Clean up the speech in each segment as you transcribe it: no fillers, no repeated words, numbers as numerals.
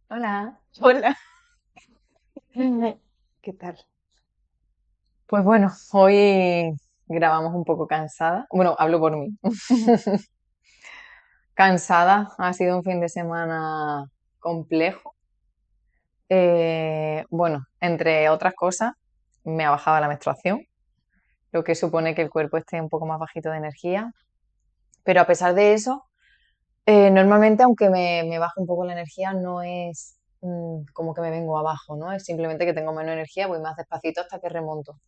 Hola. Hola. ¿Qué tal? Pues bueno, hoy grabamos un poco cansada. Bueno, hablo por mí. Cansada, ha sido un fin de semana complejo. Bueno, entre otras cosas, me ha bajado la menstruación, lo que supone que el cuerpo esté un poco más bajito de energía. Pero a pesar de eso, normalmente aunque me baje un poco la energía, no es como que me vengo abajo, ¿no? Es simplemente que tengo menos energía, voy más despacito hasta que remonto.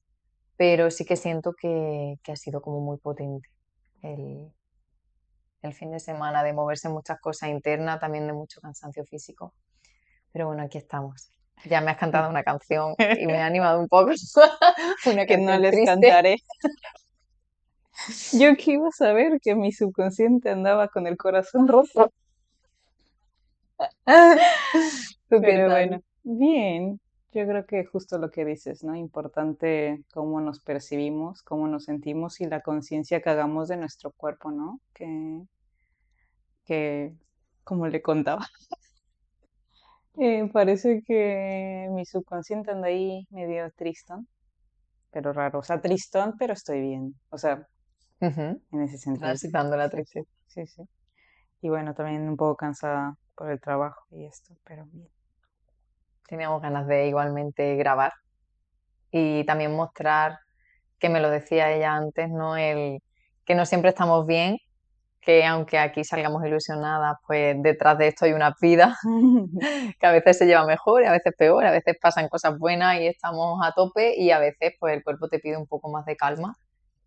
Pero sí que siento que ha sido como muy potente el, el fin de semana, de moverse muchas cosas internas, también de mucho cansancio físico. Pero bueno, aquí estamos. Ya me has cantado una canción y me ha animado un poco. Una Que no canción les triste. cantaré. Yo que iba a saber que mi subconsciente andaba con el corazón roto. ¿Tú qué Pero tal? bueno, bien. Yo creo que justo lo que dices, ¿no? Importante cómo nos percibimos, cómo nos sentimos y la conciencia que hagamos de nuestro cuerpo, ¿no? Que como le contaba, parece que mi subconsciente anda ahí medio tristón, pero raro. O sea, tristón, pero estoy bien. O sea, Ujú. en ese sentido. Transitando la Sí, sí, tristeza. sí, sí. Y bueno, también un poco cansada por el trabajo y esto, pero bien. Teníamos ganas de igualmente grabar y también mostrar, que me lo decía ella antes, ¿no? Que no siempre estamos bien, que aunque aquí salgamos ilusionadas, pues detrás de esto hay una vida que a veces se lleva mejor, y a veces peor, a veces pasan cosas buenas y estamos a tope y a veces pues el cuerpo te pide un poco más de calma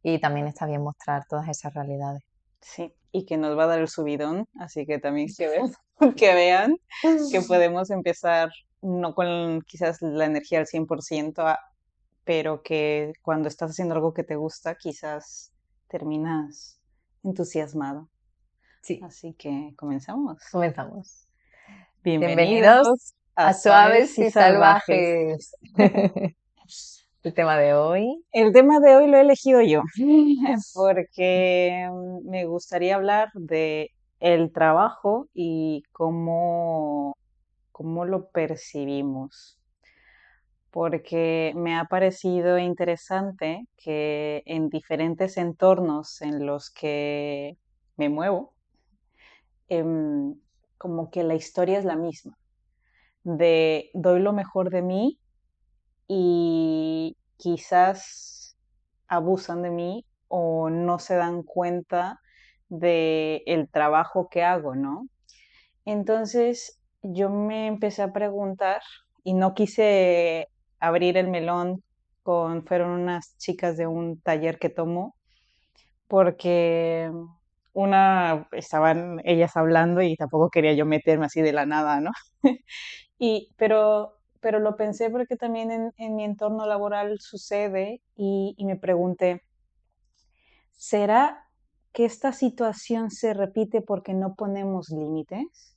y también está bien mostrar todas esas realidades. Sí, y que nos va a dar el subidón, así que también que vean, que vean que podemos empezar no con quizás la energía al 100%, pero que cuando estás haciendo algo que te gusta, quizás terminas entusiasmado. Sí, Así que comenzamos. comenzamos. Bienvenidos Bienvenidos a a Suaves Suaves y y Salvajes. Salvajes. El tema de hoy. El tema de hoy lo he elegido yo, porque me gustaría hablar de el trabajo y cómo lo percibimos, porque me ha parecido interesante que en diferentes entornos en los que me muevo, em, como que la historia es la misma, de doy lo mejor de mí y quizás abusan de mí o no se dan cuenta de el trabajo que hago, ¿no? Entonces yo me empecé a preguntar y no quise abrir el melón fueron unas chicas de un taller que tomo, porque estaban ellas hablando y tampoco quería yo meterme así de la nada, ¿no? Pero lo pensé porque también en mi entorno laboral sucede y me pregunté, ¿será que esta situación se repite porque no ponemos límites?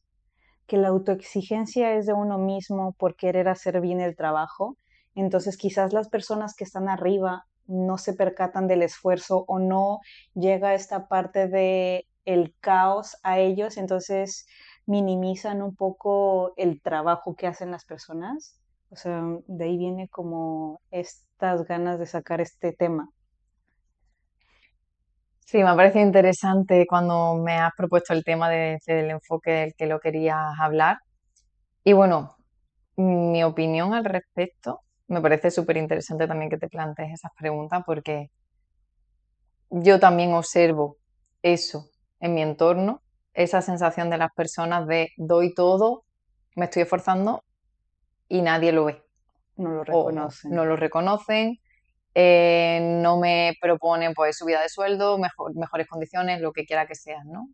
¿Que la autoexigencia es de uno mismo por querer hacer bien el trabajo? Entonces quizás las personas que están arriba no se percatan del esfuerzo o no llega esta parte de el caos a ellos, entonces minimizan un poco el trabajo que hacen las personas. O sea, de ahí viene como estas ganas de sacar este tema. Sí, me ha parecido interesante cuando me has propuesto el tema del enfoque del que lo querías hablar. Y bueno, mi opinión al respecto, me parece súper interesante también que te plantees esas preguntas porque yo también observo eso en mi entorno, esa sensación de las personas de doy todo, me estoy esforzando y nadie lo ve No lo o reconocen. no lo reconocen, no me proponen pues subida de sueldo, mejores condiciones, lo que quiera que sea, ¿no?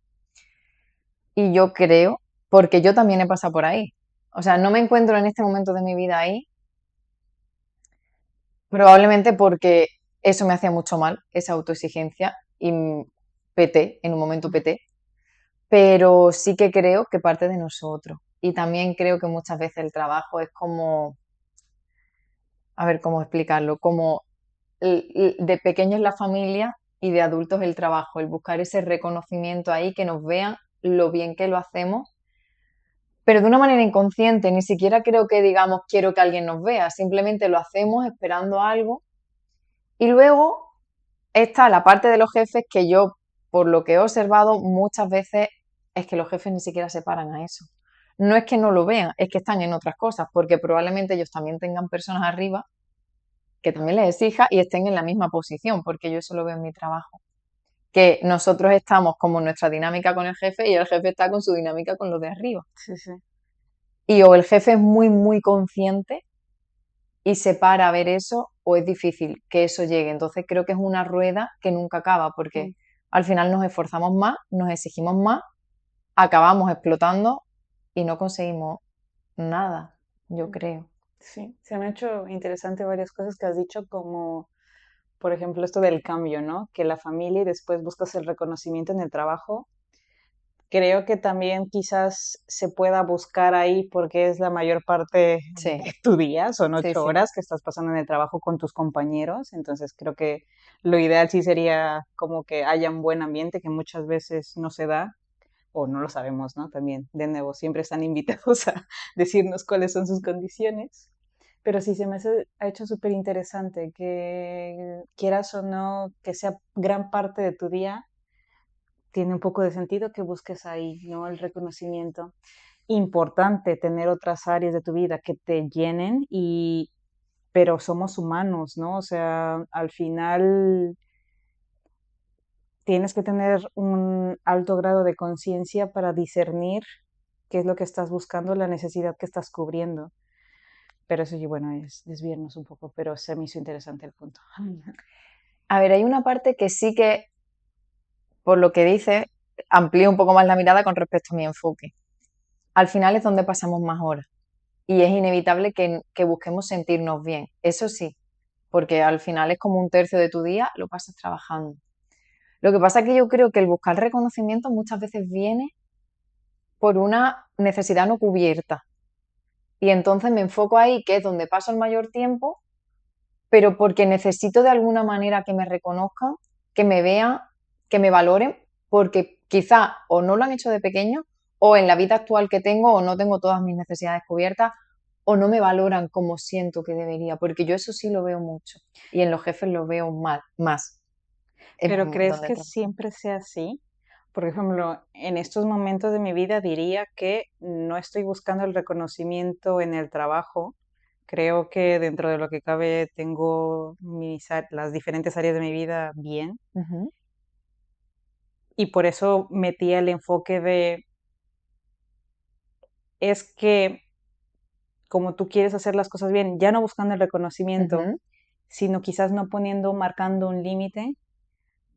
Y yo creo, porque yo también he pasado por ahí, o sea, no me encuentro en este momento de mi vida ahí, probablemente porque eso me hacía mucho mal, esa autoexigencia, y peté, en un momento peté, pero sí que creo que parte de nosotros. Y también creo que muchas veces el trabajo es como, a ver cómo explicarlo, como de pequeños la familia y de adultos el trabajo, el buscar ese reconocimiento ahí, que nos vean lo bien que lo hacemos pero de una manera inconsciente, ni siquiera creo que digamos quiero que alguien nos vea, simplemente lo hacemos esperando algo. Y luego está la parte de los jefes que yo, por lo que he observado, muchas veces es que los jefes ni siquiera se paran a eso. No es que no lo vean, es que están en otras cosas, porque probablemente ellos también tengan personas arriba que también les exija y estén en la misma posición, porque yo eso lo veo en mi trabajo. Que nosotros estamos como nuestra dinámica con el jefe y el jefe está con su dinámica con los de arriba. Sí, sí. Y o el jefe es muy, muy consciente y se para a ver eso, o es difícil que eso llegue. Entonces creo que es una rueda que nunca acaba, porque Mm. al final nos esforzamos más, nos exigimos más, acabamos explotando y no conseguimos nada, yo creo. Sí, se me han hecho interesante varias cosas que has dicho, como por ejemplo esto del cambio, ¿no? Que la familia y después buscas el reconocimiento en el trabajo. Creo que también quizás se pueda buscar ahí porque es la mayor parte Sí, de tu día, son sí, ocho sí. horas que estás pasando en el trabajo con tus compañeros, entonces creo que lo ideal sí sería como que haya un buen ambiente que muchas veces no se da o no lo sabemos, ¿no? También, de nuevo, siempre están invitados a decirnos cuáles son sus condiciones. Pero sí ha hecho súper interesante que quieras o no, que sea gran parte de tu día, tiene un poco de sentido que busques ahí, ¿no? El reconocimiento. Importante tener otras áreas de tu vida que te llenen pero somos humanos, ¿no? O sea, al final tienes que tener un alto grado de conciencia para discernir qué es lo que estás buscando, la necesidad que estás cubriendo. Pero eso, y bueno, es desviarnos un poco, pero se me hizo interesante el punto. A ver, hay una parte que sí que, por lo que dices, amplío un poco más la mirada con respecto a mi enfoque. Al final es donde pasamos más horas y es inevitable que busquemos sentirnos bien. Eso sí, porque al final es como un tercio de tu día lo pasas trabajando. Lo que pasa es que yo creo que el buscar reconocimiento muchas veces viene por una necesidad no cubierta. Y entonces me enfoco ahí, que es donde paso el mayor tiempo, pero porque necesito de alguna manera que me reconozcan, que me vean, que me valoren, porque quizá o no lo han hecho de pequeño, o en la vida actual que tengo, o no tengo todas mis necesidades cubiertas, o no me valoran como siento que debería, porque yo eso sí lo veo mucho. Y en los jefes lo veo mal, más, Pero en ¿crees donde que trabajo. siempre sea así? Por ejemplo, en estos momentos de mi vida diría que no estoy buscando el reconocimiento en el trabajo. Creo que dentro de lo que cabe tengo las diferentes áreas de mi vida bien. Ujú, Y por eso metí el enfoque de, es que como tú quieres hacer las cosas bien, ya no buscando el reconocimiento, ujú. sino quizás no poniendo, marcando un límite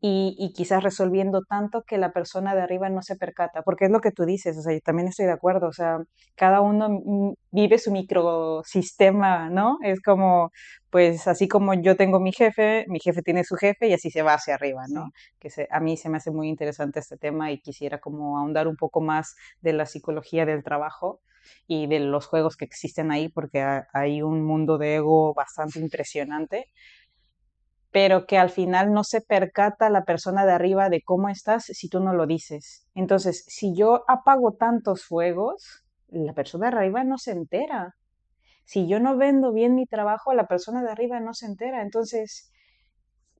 y quizás resolviendo tanto que la persona de arriba no se percata, porque es lo que tú dices, o sea, yo también estoy de acuerdo, o sea, cada uno vive su microsistema, ¿no? Es como, pues así como yo tengo mi jefe tiene su jefe y así se va hacia arriba, ¿no? Sí. A mí se me hace muy interesante este tema y quisiera como ahondar un poco más de la psicología del trabajo y de los juegos que existen ahí, porque hay un mundo de ego bastante impresionante, pero que al final no se percata la persona de arriba de cómo estás si tú no lo dices. Entonces, si yo apago tantos fuegos, la persona de arriba no se entera. Si yo no vendo bien mi trabajo, la persona de arriba no se entera. Entonces,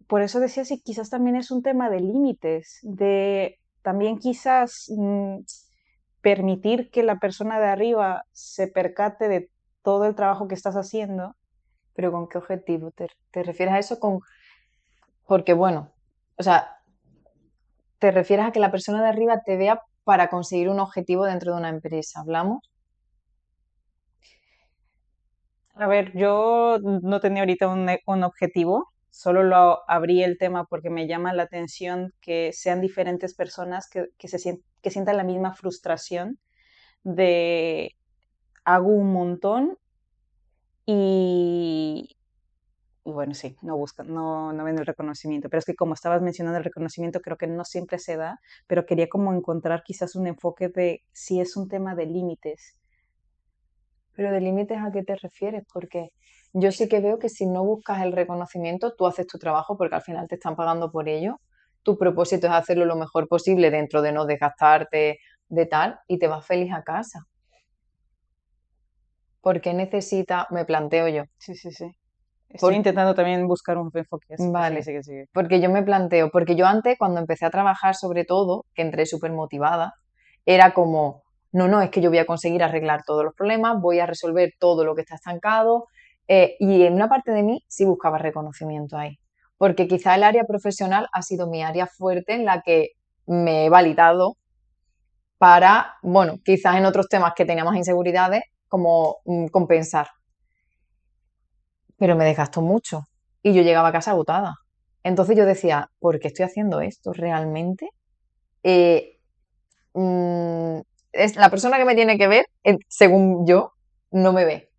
por eso decía si quizás también es un tema de límites, de también quizás permitir que la persona de arriba se percate de todo el trabajo que estás haciendo. Pero ¿con qué objetivo te refieres a eso? Porque bueno, o sea, te refieres a que la persona de arriba te vea para conseguir un objetivo dentro de una empresa. ¿Hablamos? A ver, yo no tenía ahorita un objetivo, solo lo abrí el tema porque me llama la atención que sean diferentes personas que sientan la misma frustración de hago un montón y, y bueno, sí, no buscan, no ven el reconocimiento. Pero es que como estabas mencionando el reconocimiento, creo que no siempre se da, pero quería como encontrar quizás un enfoque de si es un tema de límites. Pero de límites a qué te refieres, porque yo sí que veo que si no buscas el reconocimiento, tú haces tu trabajo porque al final te están pagando por ello. Tu propósito es hacerlo lo mejor posible dentro de no desgastarte de tal y te vas feliz a casa. ¿Por qué necesita, me planteo yo? Sí, sí, sí. Estoy Por, intentando también buscar un enfoque, así que sigue, vale, sigue, sigue. porque yo me planteo, porque yo antes, cuando empecé a trabajar sobre todo, que entré súper motivada, era como, no, no, es que yo voy a conseguir arreglar todos los problemas, voy a resolver todo lo que está estancado, y en una parte de mí sí buscaba reconocimiento ahí, porque quizá el área profesional ha sido mi área fuerte en la que me he validado para, bueno, quizás en otros temas que tenía más inseguridades, como compensar. Pero me desgastó mucho y yo llegaba a casa agotada. Entonces yo decía, ¿por qué estoy haciendo esto realmente? Eh, mm, es la persona que me tiene que ver, según yo, no me ve.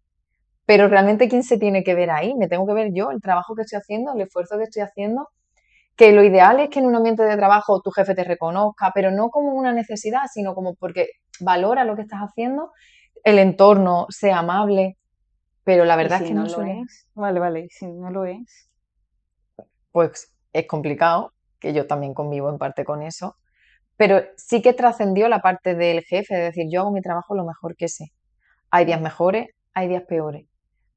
Pero realmente, ¿quién se tiene que ver ahí? Me tengo que ver yo, el trabajo que estoy haciendo, el esfuerzo que estoy haciendo, que lo ideal es que en un ambiente de trabajo tu jefe te reconozca, pero no como una necesidad, sino como porque valora lo que estás haciendo, el entorno, sea amable, pero la Y verdad es si que no no lo suele. es, vale, vale, si no lo es, Pues es complicado, que yo también convivo en parte con eso, pero sí que trascendió la parte del jefe, es decir, yo hago mi trabajo lo mejor que sé. Hay días mejores, hay días peores,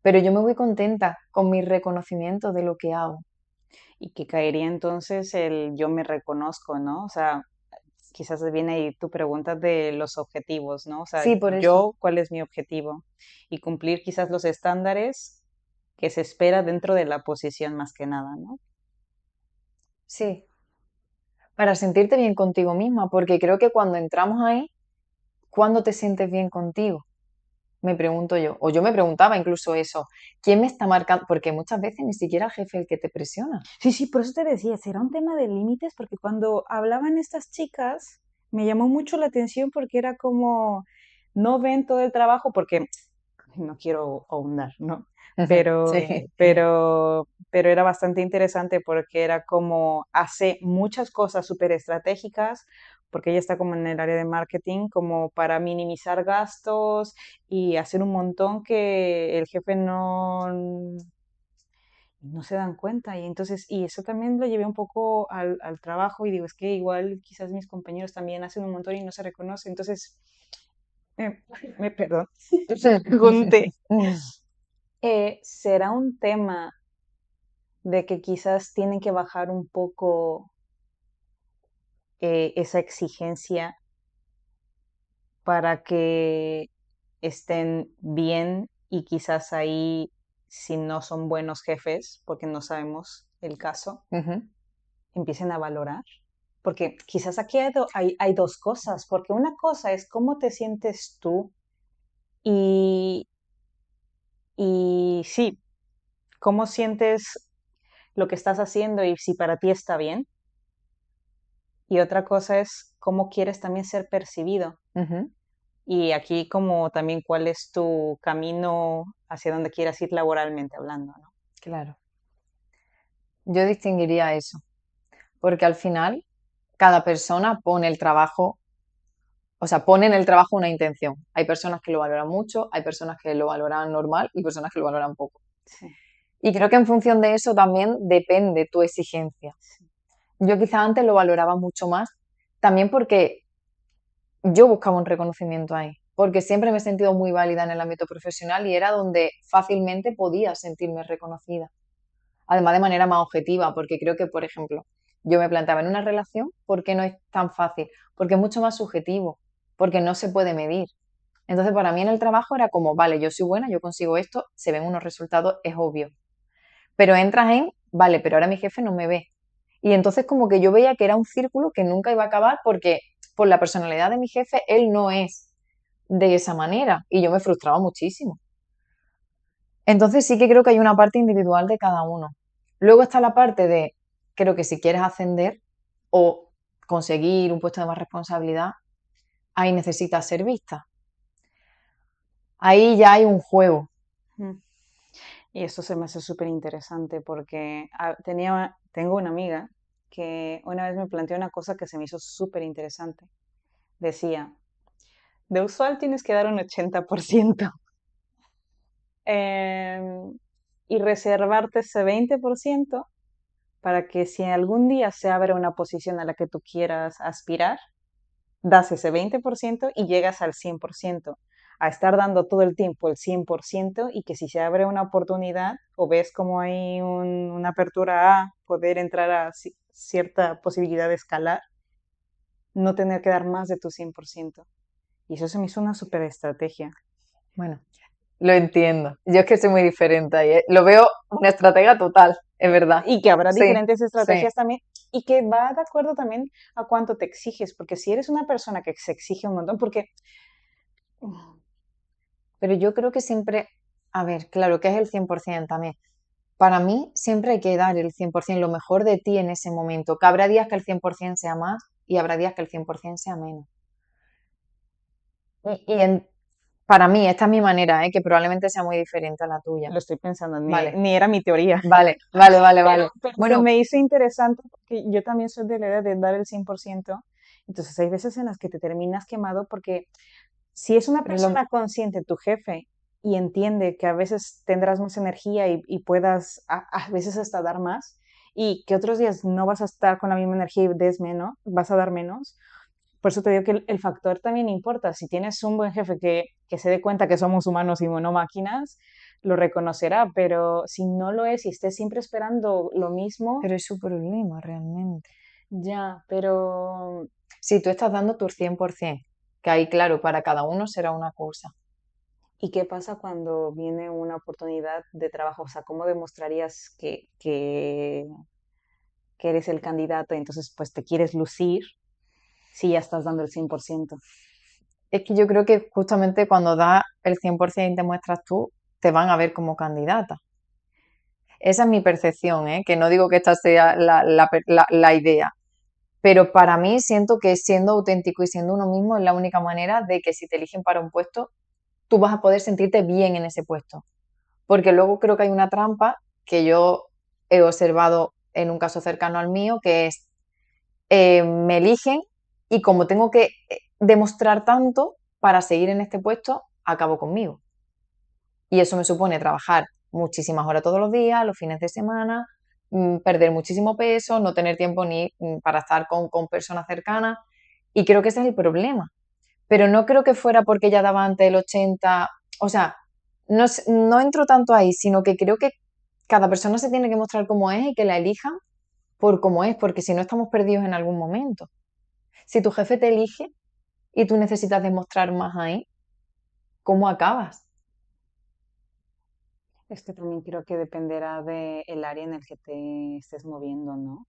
pero yo me voy contenta con mi reconocimiento de lo que hago. y que caería entonces el yo me reconozco, ¿no? O sea, quizás viene ahí tu pregunta de los objetivos, ¿no? O sea, Sí, por eso. yo, ¿cuál es mi objetivo? Y cumplir quizás los estándares que se espera dentro de la posición más que nada, ¿no? Sí, para sentirte bien contigo misma, porque creo que cuando entramos ahí, ¿cuándo te sientes bien contigo? Me pregunto yo, o yo me preguntaba incluso eso, ¿quién me está marcando? Porque muchas veces ni siquiera el jefe es el que te presiona. Sí, sí, por eso te decía, será un tema de límites, porque cuando hablaban estas chicas, me llamó mucho la atención porque era como, no ven todo el trabajo, porque no quiero ahondar, ¿no? Sí. Pero era bastante interesante porque era como hace muchas cosas súper estratégicas, porque ella está como en el área de marketing, como para minimizar gastos y hacer un montón que el jefe no se dan cuenta. Y entonces, y eso también lo llevé un poco al trabajo y digo, es que igual quizás mis compañeros también hacen un montón y no se reconocen. Entonces, eh, perdón, te pregunté, ¿será un tema de que quizás tienen que bajar un poco esa exigencia para que estén bien y quizás ahí, si no son buenos jefes, porque no sabemos el caso, Ujú. empiecen a valorar? Porque quizás aquí hay dos cosas, porque una cosa es cómo te sientes tú y, y sí, cómo sientes lo que estás haciendo y si para ti está bien. Y otra cosa es cómo quieres también ser percibido. Ujú. Y aquí como también cuál es tu camino hacia donde quieras ir laboralmente hablando, ¿no? Claro. Yo distinguiría eso, porque al final cada persona pone el trabajo, o sea, pone en el trabajo una intención. Hay personas que lo valoran mucho, hay personas que lo valoran normal y personas que lo valoran poco. Sí, Y creo que en función de eso también depende tu exigencia. sí. Yo quizá antes lo valoraba mucho más, también porque yo buscaba un reconocimiento ahí, porque siempre me he sentido muy válida en el ámbito profesional y era donde fácilmente podía sentirme reconocida. Además de manera más objetiva, porque creo que, por ejemplo, yo me planteaba en una relación, ¿por qué no es tan fácil? Porque es mucho más subjetivo, porque no se puede medir. Entonces, para mí en el trabajo era como, vale, yo soy buena, yo consigo esto, se ven unos resultados, es obvio. Pero entras en, vale, pero ahora mi jefe no me ve. Y entonces como que yo veía que era un círculo que nunca iba a acabar porque por la personalidad de mi jefe, él no es de esa manera y yo me frustraba muchísimo. Entonces sí que creo que hay una parte individual de cada uno. Luego está la parte de, creo que si quieres ascender o conseguir un puesto de más responsabilidad, ahí necesitas ser vista. Ahí ya hay un juego. Mm. Y esto se me hace súper interesante porque tengo una amiga que una vez me planteó una cosa que se me hizo súper interesante. Decía, de usual tienes que dar un 80% y reservarte ese 20% para que si algún día se abre una posición a la que tú quieras aspirar, das ese 20% y llegas al 100%. a estar dando todo el tiempo el 100% y que si se abre una oportunidad o ves como hay una apertura a poder entrar a cierta posibilidad de escalar, no tener que dar más de tu 100%. Y eso se me hizo una super estrategia. Bueno, lo entiendo. Yo es que soy muy diferente ahí, ¿eh? Lo veo una estratega total, es verdad. Y que habrá Sí, diferentes sí. estrategias también y que va de acuerdo también a cuánto te exiges, porque si eres una persona que se exige un montón, porque Pero yo creo que siempre, a ver, claro, que es el 100% también. Para mí siempre hay que dar el 100%, lo mejor de ti en ese momento, que habrá días que el 100% sea más y habrá días que el 100% sea menos. Para mí, esta es mi manera, ¿eh? Que probablemente sea muy diferente a la tuya. lo estoy pensando, Vale, ni era mi teoría, vale. pero se Bueno, me hizo interesante porque yo también soy de la idea de dar el 100%. Entonces hay veces en las que te terminas quemado porque si es una pero lo, persona consciente, tu jefe, y entiende que a veces tendrás más energía y puedas a veces hasta dar más, y que otros días no vas a estar con la misma energía y des menos, vas a dar menos. Por eso te digo que el factor también importa. Si tienes un buen jefe que se dé cuenta que somos humanos y no máquinas, lo reconocerá, pero si no lo es y estés siempre esperando lo mismo, pero es su problema realmente. ya, pero Si tú estás dando tu 100%, que ahí, claro, para cada uno será una cosa. ¿y qué pasa cuando viene una oportunidad de trabajo? O sea, ¿cómo demostrarías que eres el candidato y entonces pues te quieres lucir si ya estás dando el 100%? Es que yo creo que justamente cuando das el 100% y te muestras tú, te van a ver como candidata. Esa es mi percepción, ¿eh? Que no digo que esta sea la idea, pero para mí siento que siendo auténtico y siendo uno mismo es la única manera de que si te eligen para un puesto, tú vas a poder sentirte bien en ese puesto. Porque luego creo que hay una trampa que yo he observado en un caso cercano al mío, que es, me eligen y como tengo que demostrar tanto para seguir en este puesto, acabo conmigo. Y eso me supone trabajar muchísimas horas todos los días, los fines de semana, perder muchísimo peso, no tener tiempo ni para estar con personas cercanas. Y creo que ese es el problema. Pero no creo que fuera porque ella daba antes el 80, o sea, no, no entro tanto ahí, sino que creo que cada persona se tiene que mostrar como es y que la elijan por cómo es, porque si no estamos perdidos en algún momento. Si tu jefe te elige y tú necesitas demostrar más ahí, ¿cómo acabas? Es que también creo que dependerá del área en el que te estés moviendo, ¿no?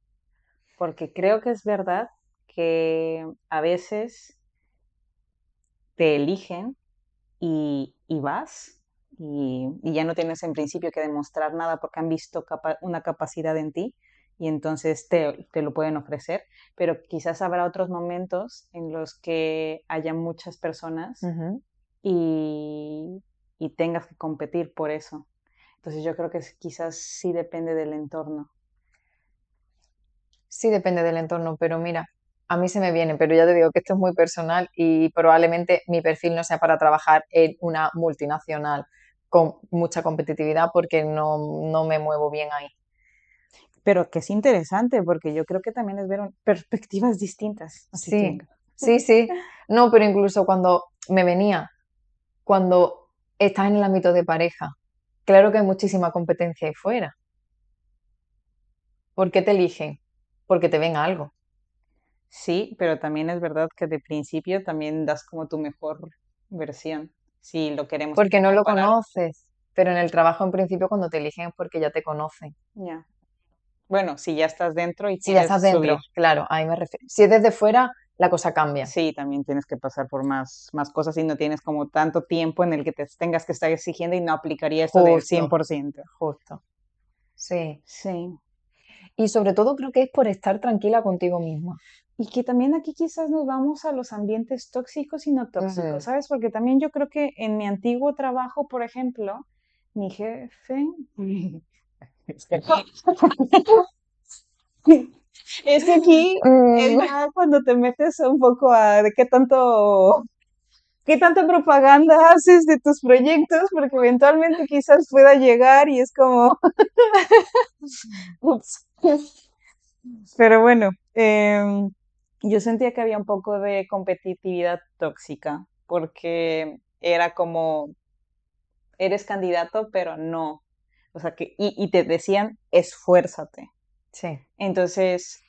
Porque creo que es verdad que a veces te eligen y vas y ya no tienes en principio que demostrar nada porque han visto una capacidad en ti y entonces te lo pueden ofrecer, pero quizás habrá otros momentos en los que haya muchas personas Ujú. y, y tengas que competir por eso. Entonces yo creo que quizás sí depende del entorno. Sí, depende del entorno, pero mira, a mí se me viene, pero ya te digo que esto es muy personal y probablemente mi perfil no sea para trabajar en una multinacional con mucha competitividad porque no me muevo bien ahí. Pero que es interesante porque yo creo que también es ver perspectivas distintas. Así que Sí, sí. No, pero incluso cuando me venía, cuando estás en el ámbito de pareja, claro que hay muchísima competencia ahí fuera. ¿Por qué te eligen? Porque te ven algo. sí, pero también es verdad que de principio también das como tu mejor versión, si lo queremos Porque no lo comparar. conoces. Pero en el trabajo, en principio, cuando te eligen es porque ya te conocen. Ya. Bueno, si ya estás dentro y Si ya quieres estás subir, dentro, claro, ahí me refiero. Si es desde fuera, la cosa cambia. sí, también tienes que pasar por más cosas y no tienes como tanto tiempo en el que te tengas que estar exigiendo y no aplicaría esto del Justo, 100%. justo. Sí. Sí. Y sobre todo creo que es por estar tranquila contigo misma. Y que también aquí quizás nos vamos a los ambientes tóxicos y no tóxicos, Mm. ¿sabes? Porque también yo creo que en mi antiguo trabajo, por ejemplo, mi jefe... Es que es que aquí es Mm. ya cuando te metes un poco a de qué tanta propaganda haces de tus proyectos, porque eventualmente quizás pueda llegar y es como, ups. Pero bueno, yo sentía que había un poco de competitividad tóxica, porque era como, eres candidato, pero no. O sea, y te decían, esfuérzate. Sí, Entonces,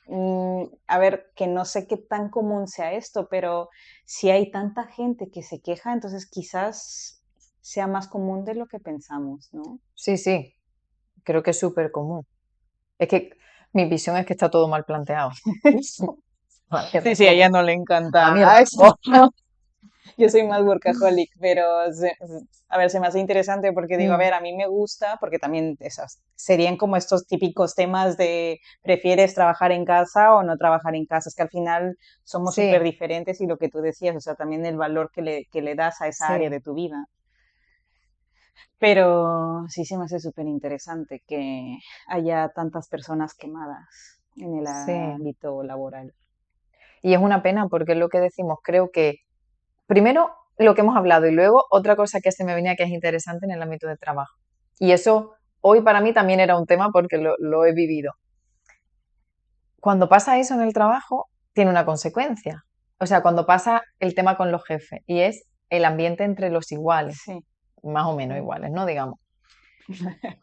a ver, que no sé qué tan común sea esto, pero si hay tanta gente que se queja, entonces quizás sea más común de lo que pensamos, ¿no? sí, sí, creo que es súper común. Es que mi visión es que está todo mal planteado. A mí el Sí, sí, a ella resto, no le a encanta mí el eso. resto. Yo soy más workaholic, pero a ver, se me hace interesante porque digo, a Mm, ver, a mí me gusta, porque también esas serían como estos típicos temas de prefieres trabajar en casa o no trabajar en casa, es que al final somos súper sí, diferentes y lo que tú decías, o sea, también el valor que le das a esa área sí, de tu vida. Pero sí se me hace súper interesante que haya tantas personas quemadas en el sí. ámbito laboral. Y es una pena porque es lo que decimos, creo que primero lo que hemos hablado y luego otra cosa que se me venía que es interesante en el ámbito de trabajo. Y eso hoy para mí también era un tema porque lo he vivido. Cuando pasa eso en el trabajo, tiene una consecuencia. O sea, cuando pasa el tema con los jefes y es el ambiente entre los iguales, Sí, más o menos iguales, ¿no? Digamos.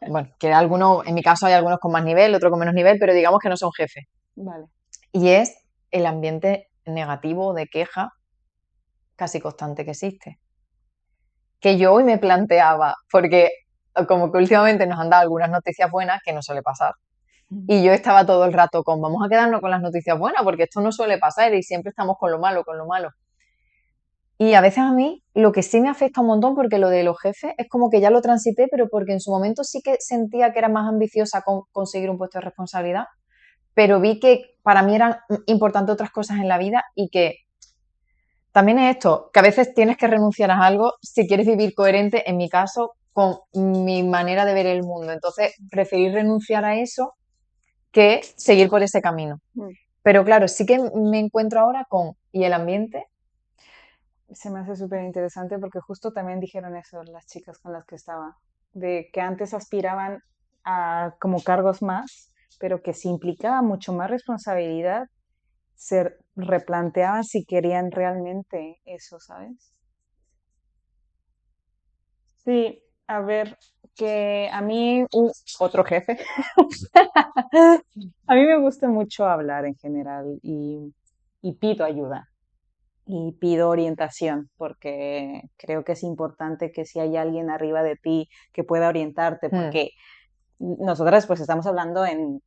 Bueno, que algunos, en mi caso hay algunos con más nivel, otros con menos nivel, pero digamos que no son jefes. vale. Y es el ambiente negativo de queja casi constante que existe. Que yo hoy me planteaba, porque como que últimamente nos han dado algunas noticias buenas, que no suele pasar, y yo estaba todo el rato con, vamos a quedarnos con las noticias buenas, porque esto no suele pasar y siempre estamos con lo malo, con lo malo. Y a veces a mí lo que sí me afecta un montón, porque lo de los jefes es como que ya lo transité, pero porque en su momento sí que sentía que era más ambiciosa con conseguir un puesto de responsabilidad, pero vi que para mí eran importantes otras cosas en la vida y que también es esto, que a veces tienes que renunciar a algo si quieres vivir coherente, en mi caso, con mi manera de ver el mundo. Entonces, preferir renunciar a eso que seguir por ese camino. Mm. Pero claro, sí que me encuentro ahora con, ¿y el ambiente? Se me hace súper interesante porque justo también dijeron eso las chicas con las que estaba, de que antes aspiraban a como cargos más, pero que si implicaba mucho más responsabilidad, se replanteaban si querían realmente eso, ¿sabes? Sí, a ver, que a mí, otro jefe, a mí me gusta mucho hablar en general y pido ayuda. Y pido orientación porque creo que es importante que si hay alguien arriba de ti que pueda orientarte, Hmm, porque nosotras pues estamos hablando en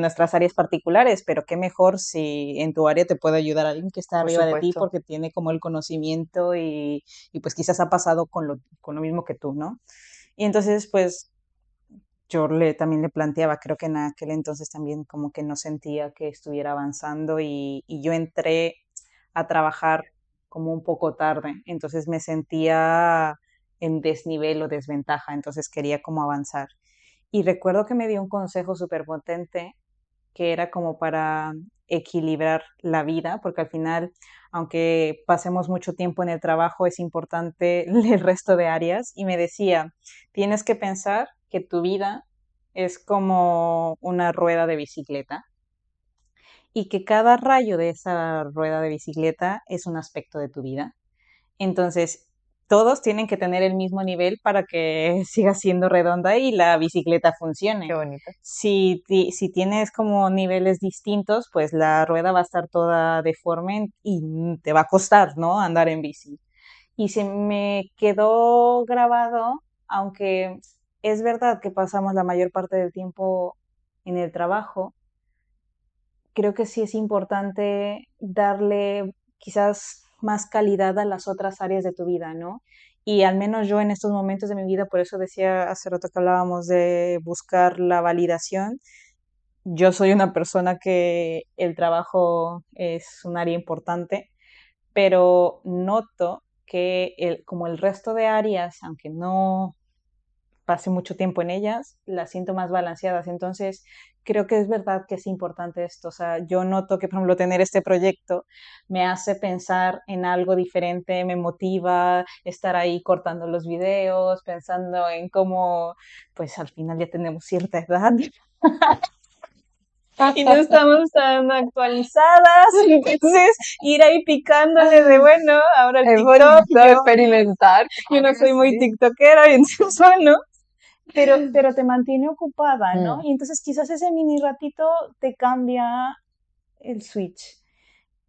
nuestras áreas particulares, pero qué mejor si en tu área te puede ayudar alguien que está por arriba de ti supuesto. porque tiene como el conocimiento y pues quizás ha pasado con lo mismo que tú, ¿no? Y entonces pues también le planteaba, creo que en aquel entonces también como que no sentía que estuviera avanzando y yo entré a trabajar como un poco tarde, entonces me sentía en desnivel o desventaja, entonces quería como avanzar. Y recuerdo que me dio un consejo súper potente que era como para equilibrar la vida, porque al final, aunque pasemos mucho tiempo en el trabajo, es importante el resto de áreas. Y me decía, tienes que pensar que tu vida es como una rueda de bicicleta y que cada rayo de esa rueda de bicicleta es un aspecto de tu vida. Entonces, todos tienen que tener el mismo nivel para que siga siendo redonda y la bicicleta Qué funcione. bonito. Si tienes como niveles distintos, pues la rueda va a estar toda deforme y te va a costar, ¿no? Andar en bici. Y se me quedó grabado, aunque es verdad que pasamos la mayor parte del tiempo en el trabajo, creo que sí es importante darle quizás más calidad a las otras áreas de tu vida, ¿no? Y al menos yo en estos momentos de mi vida, por eso decía hace rato que hablábamos de buscar la validación, yo soy una persona que el trabajo es un área importante, pero noto que como el resto de áreas, aunque no pase mucho tiempo en ellas, las siento más balanceadas. Entonces, creo que es verdad que es importante esto. O sea, yo noto que, por ejemplo, tener este proyecto me hace pensar en algo diferente, me motiva estar ahí cortando los videos, pensando en cómo, pues al final ya tenemos cierta edad y no estamos tan actualizadas, entonces ir ahí picándole de bueno, ahora el Es TikTok, bonito experimentar, yo claro no que soy muy sí. tiktokera, y entonces bueno, pero te mantiene ocupada, ¿no? Mm, Y entonces quizás ese mini ratito te cambia el switch.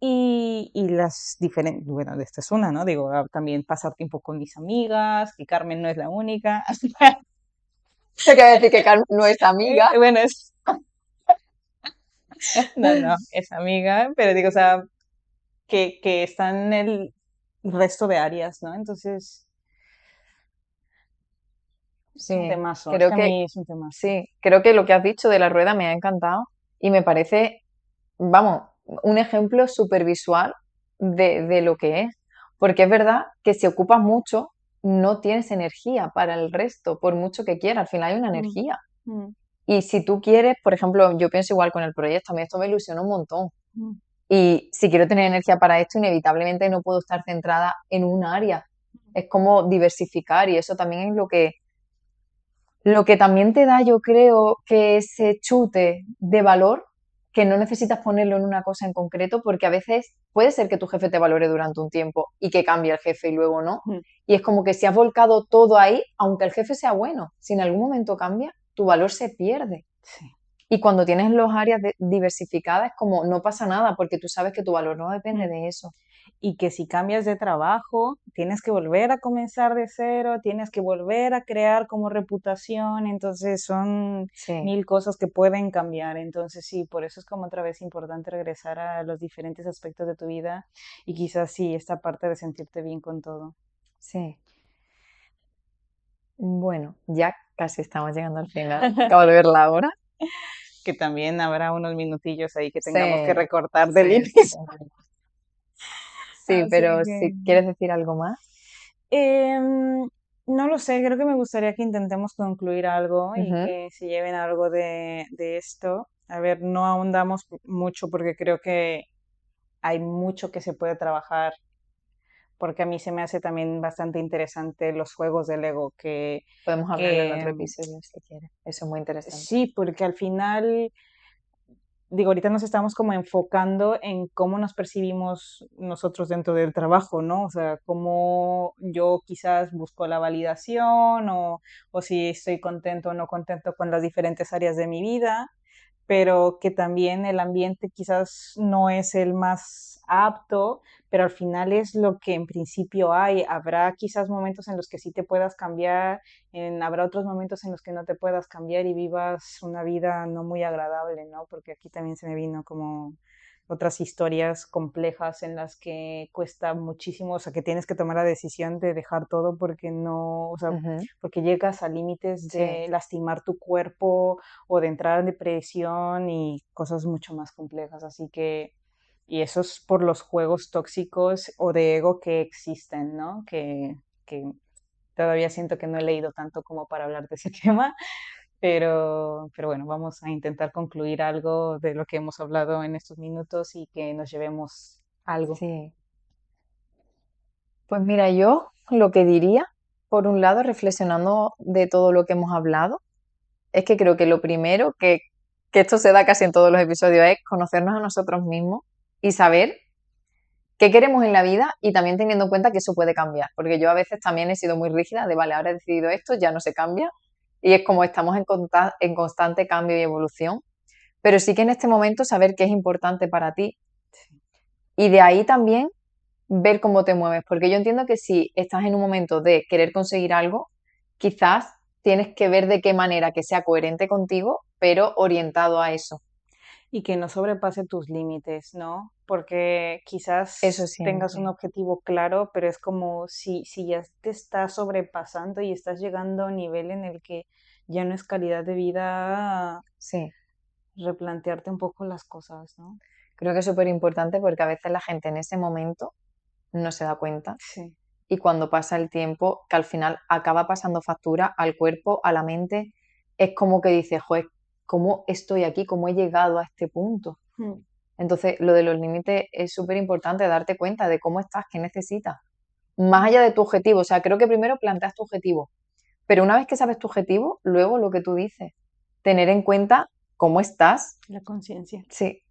Y las diferentes, bueno, esta es una, ¿no? Digo, también pasar tiempo con mis amigas, que Carmen no es la única. Eso quiere decir que Carmen no es amiga. Bueno, no, no, es amiga, pero digo, o sea, que están en el resto de áreas, ¿no? Entonces, es un Sí, temazo, es creo que a que mí es un temazo. sí, creo que lo que has dicho de la rueda me ha encantado y me parece, vamos, un ejemplo súper visual de lo que es. Porque es verdad que si ocupas mucho, no tienes energía para el resto, por mucho que quieras, al final hay una Mm, energía. mm, Y si tú quieres, por ejemplo, yo pienso igual con el proyecto, a mí esto me ilusiona un montón. mm, Y si quiero tener energía para esto, inevitablemente no puedo estar centrada en un área. Es como diversificar y eso también es lo que también te da, yo creo, que ese chute de valor, que no necesitas ponerlo en una cosa en concreto, porque a veces puede ser que tu jefe te valore durante un tiempo y que cambie el jefe y luego no. mm, Y es como que si has volcado todo ahí, aunque el jefe sea bueno, si en algún momento cambia, tu valor se pierde. sí. Y cuando tienes los áreas diversificadas, es como no pasa nada, porque tú sabes que tu valor no depende Mm. de eso. Y que si cambias de trabajo, tienes que volver a comenzar de cero, tienes que volver a crear como reputación, entonces son Sí, mil cosas que pueden cambiar, entonces sí, por eso es como otra vez importante regresar a los diferentes aspectos de tu vida y quizás sí, esta parte de sentirte bien con todo. sí. Bueno, ya casi estamos llegando al final. Acabo de ver la hora. Que también habrá unos minutillos ahí que tengamos que Sí, recortar del sí, inicio. sí, Así pero que si quieres decir algo más. Em, no lo sé, creo que me gustaría que intentemos concluir algo y Ujú, que se lleven algo de esto. A ver, no ahondamos mucho porque creo que hay mucho que se puede trabajar, porque a mí se me hace también bastante interesante los juegos de Lego, podemos hablarlo en que otro episodio si quieres. Eso es muy interesante. sí, porque al final digo, ahorita nos estamos como enfocando en cómo nos percibimos nosotros dentro del trabajo, ¿no? O sea, cómo yo quizás busco la validación o si estoy contento o no contento con las diferentes áreas de mi vida, pero que también el ambiente quizás no es el más apto, pero al final es lo que en principio hay. Habrá quizás momentos en los que sí te puedas cambiar, habrá otros momentos en los que no te puedas cambiar y vivas una vida no muy agradable, ¿no? Porque aquí también se me vino como otras historias complejas en las que cuesta muchísimo, o sea, que tienes que tomar la decisión de dejar todo porque no, o sea, Ujú, porque llegas a límites sí, de lastimar tu cuerpo o de entrar en depresión y cosas mucho más complejas. Así que, y eso es por los juegos tóxicos o de ego que existen, ¿no? Que todavía siento que no he leído tanto como para hablar de ese tema, pero bueno, vamos a intentar concluir algo de lo que hemos hablado en estos minutos y que nos llevemos algo. sí. Pues mira, yo lo que diría, por un lado, reflexionando de todo lo que hemos hablado, es que creo que lo primero, que esto se da casi en todos los episodios, es conocernos a nosotros mismos y saber qué queremos en la vida y también teniendo en cuenta que eso puede cambiar, porque yo a veces también he sido muy rígida de, vale, ahora he decidido esto, ya no se cambia, y es como estamos en constante cambio y evolución, pero sí que en este momento saber qué es importante para ti y de ahí también ver cómo te mueves, porque yo entiendo que si estás en un momento de querer conseguir algo, quizás tienes que ver de qué manera que sea coherente contigo, pero orientado a eso. Y que no sobrepase tus límites, ¿no? Porque Eso quizás tengas un siempre. objetivo claro, pero es como si ya te estás sobrepasando y estás llegando a un nivel en el que ya no es calidad de vida, Sí, replantearte un poco las cosas, ¿no? creo que es súper importante porque a veces la gente en ese momento no se da cuenta Sí. y cuando pasa el tiempo, que al final acaba pasando factura al cuerpo, a la mente, es como que dices, joder, ¿cómo estoy aquí? ¿Cómo he llegado a este punto? Mm, Entonces, lo de los límites es súper importante, darte cuenta de cómo estás, qué necesitas. Más mm, allá de tu objetivo, o sea, creo que primero planteas tu objetivo, pero una vez que sabes tu objetivo, luego lo que tú dices, tener en cuenta cómo estás. La conciencia, Sí,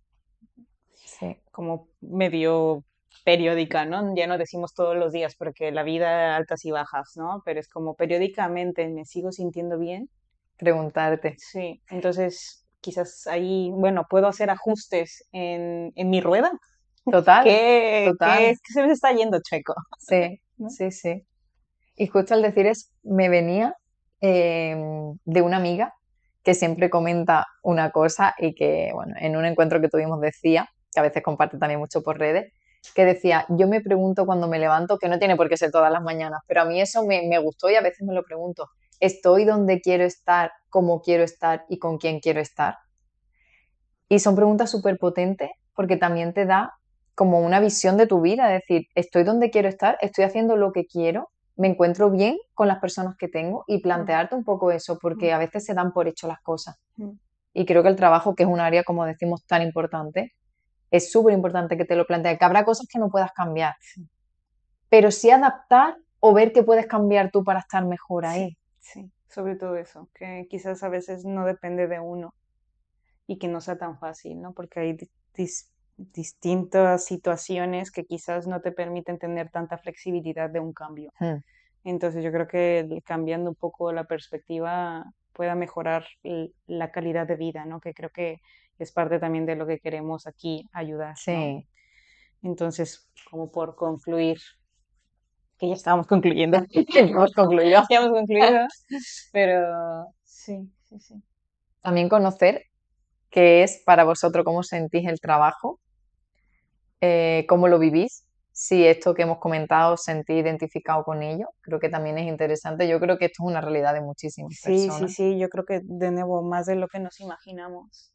sí, como medio periódica, ¿no? Ya no decimos todos los días porque la vida altas y bajas, ¿no? Pero es como periódicamente me sigo sintiendo bien. preguntarte. Sí, entonces quizás ahí, bueno, puedo hacer ajustes en mi rueda. Total, ¿Qué total. se me está yendo, Checo? Sí, ¿No? sí, sí. Y justo al decir eso, me venía eh, de una amiga que siempre comenta una cosa y que, bueno, en un encuentro que tuvimos decía, que a veces comparte también mucho por redes, que decía, yo me pregunto cuando me levanto, que no tiene por qué ser todas las mañanas, pero a mí eso me gustó y a veces me lo pregunto, ¿estoy donde quiero estar, cómo quiero estar y con quién quiero estar? Y son preguntas súper potentes porque también te da como una visión de tu vida, es decir, estoy donde quiero estar, estoy haciendo lo que quiero, me encuentro bien con las personas que tengo y Mm, plantearte un poco eso, mm, porque a veces se dan por hecho las cosas. mm. Y creo que el trabajo, que es un área, como decimos, tan importante, es súper importante que te lo plantees, que habrá cosas que no puedas cambiar, Sí, pero sí adaptar o ver que puedes cambiar tú para estar mejor sí, ahí. sí, sobre todo eso, que quizás a veces no depende de uno y que no sea tan fácil, ¿no? Porque hay distintas situaciones que quizás no te permiten tener tanta flexibilidad de un cambio. Mm, Entonces yo creo que cambiando un poco la perspectiva pueda mejorar la calidad de vida, ¿no? Que creo que es parte también de lo que queremos aquí ayudar, ¿no? sí, Entonces, como por concluir, que ya estábamos concluyendo, hemos concluido. ya hemos concluido, pero sí, sí, sí. También conocer qué es para vosotros, cómo sentís el trabajo, cómo lo vivís, si esto que hemos comentado os sentís identificado con ello, creo que también es interesante. Yo creo que esto es una realidad de muchísimas Sí, sí, personas. sí, yo creo que de nuevo más de lo que nos imaginamos,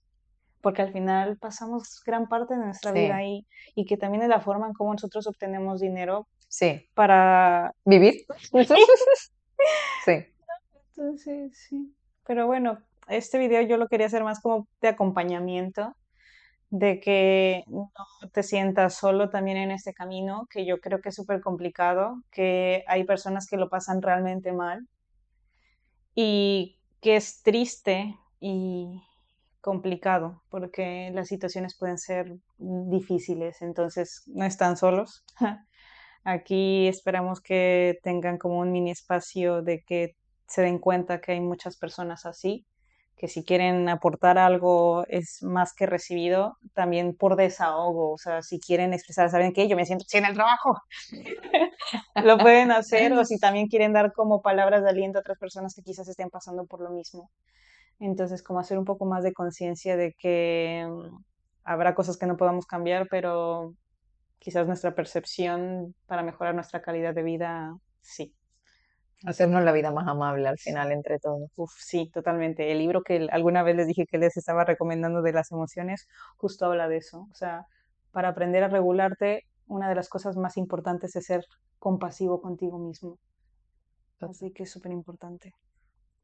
porque al final pasamos gran parte de nuestra vida Sí, ahí y que también es la forma en cómo nosotros obtenemos dinero sí. para... ¿Vivir? Sí, Entonces, sí. Pero bueno, este video yo lo quería hacer más como de acompañamiento, de que no te sientas solo también en este camino, que yo creo que es súper complicado, que hay personas que lo pasan realmente mal y que es triste y complicado porque las situaciones pueden ser difíciles, entonces no están solos. Aquí esperamos que tengan como un mini espacio de que se den cuenta que hay muchas personas así, que si quieren aportar algo es más que recibido, también por desahogo, o sea, si quieren expresar, ¿saben qué? Yo me siento sin el trabajo, lo pueden hacer, o si también quieren dar como palabras de aliento a otras personas que quizás estén pasando por lo mismo. Entonces, como hacer un poco más de conciencia de que habrá cosas que no podamos cambiar, pero quizás nuestra percepción para mejorar nuestra calidad de vida, sí. Así hacernos que, la vida más amable al sí. final entre todos. Uf, sí, totalmente. El libro que alguna vez les dije que les estaba recomendando de las emociones, justo habla de eso. O sea, para aprender a regularte, una de las cosas más importantes es ser compasivo contigo mismo. Así que es súper importante.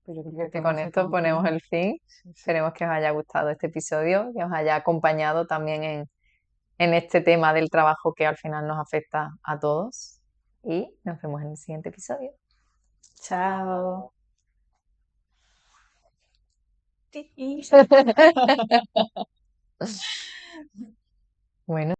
Pero yo creo que Que con podemos ir esto ponemos concluyendo. el fin. Sí, sí. Esperemos que os haya gustado este episodio, que os haya acompañado también en este tema del trabajo que al final nos afecta a todos. Y nos vemos en el siguiente episodio. Chao. Bueno.